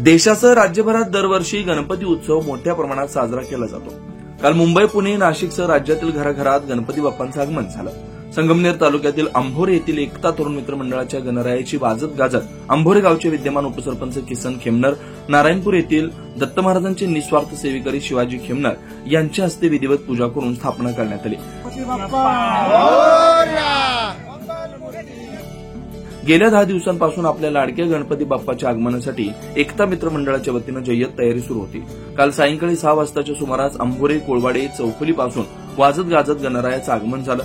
देशासह राज्यभरात दरवर्षी गणपती उत्सव मोठ्या प्रमाणात साजरा केला जातो। काल मुंबई, पुणे, नाशिकसह राज्यातील घराघरात गणपती बाप्पांचं आगमन झालं। संगमनेर तालुक्यातील अंभोरे येथील एकता तरुण मित्र मंडळाच्या गणरायाची वाजत गाजत अंभोरे गावचे विद्यमान उपसरपंच किसन खेमनर, नारायणपूर येथील दत्त महाराजांचे निस्वार्थ सेवेकरी शिवाजी खेमनर यांच्या हस्ते विधिवत पूजा करून स्थापना करण्यात आली। गेल्या 10 दिवसांपासून आपल्या लाडक्या गणपती बाप्पाच्या आगमनासाठी एकता मित्र मंडळाच्या वतीनं जय्यत तयारी सुरू होती। काल सायंकाळी 6 वाजताच्या सुमारास अंभोरे, कोळवाडे, चौफुलीपासून वाजत गाजत गणरायाचं आगमन झालं।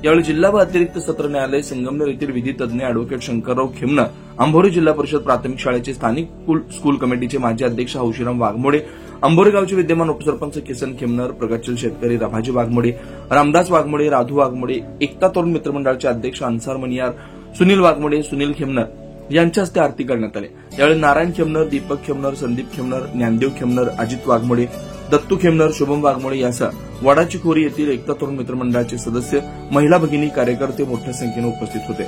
यावेळी जिल्हा व अतिरिक्त सत्र न्यायालय संगमनेर येथील विधी तज्ञ अॅडव्होकेट शंकरराव खेमनर, अंभोरे जिल्हा परिषद प्राथमिक शाळेचे स्थानिक स्कूल कमिटीचे माजी अध्यक्ष हौशीराम वाघमोडे, अंभोरे गावचे विद्यमान उपसरपंच किसन खेमनर, प्रगतशील शेतकरी रभाजी वाघमोडे, रामदास वाघमोडे, राधू वाघमोडे, एकता तरुण मित्रमंडळाचे अध्यक्ष अन्सार मनियार, सुनील वाघमोडे, सुनील खेमनर यांच्या हस्ते आरती करण्यात आली। यावेळी नारायण खेमनर, दीपक खेमनर, संदीप खेमनर, ज्ञानदेव खेमनर, अजित वाघमोडे, दत्तू खेमनर, शुभम वाघमोडे यासह वडाची खोरी येथील एकता तरुण मित्रमंडळाचे सदस्य, महिला भगिनी, कार्यकर्ते मोठ्या संख्येने उपस्थित होते।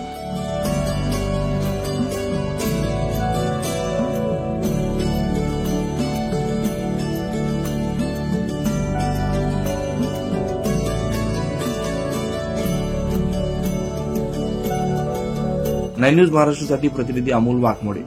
नाइन न्यूज महाराष्ट्रासाठी प्रतिनिधी अमोल वाघमोडे।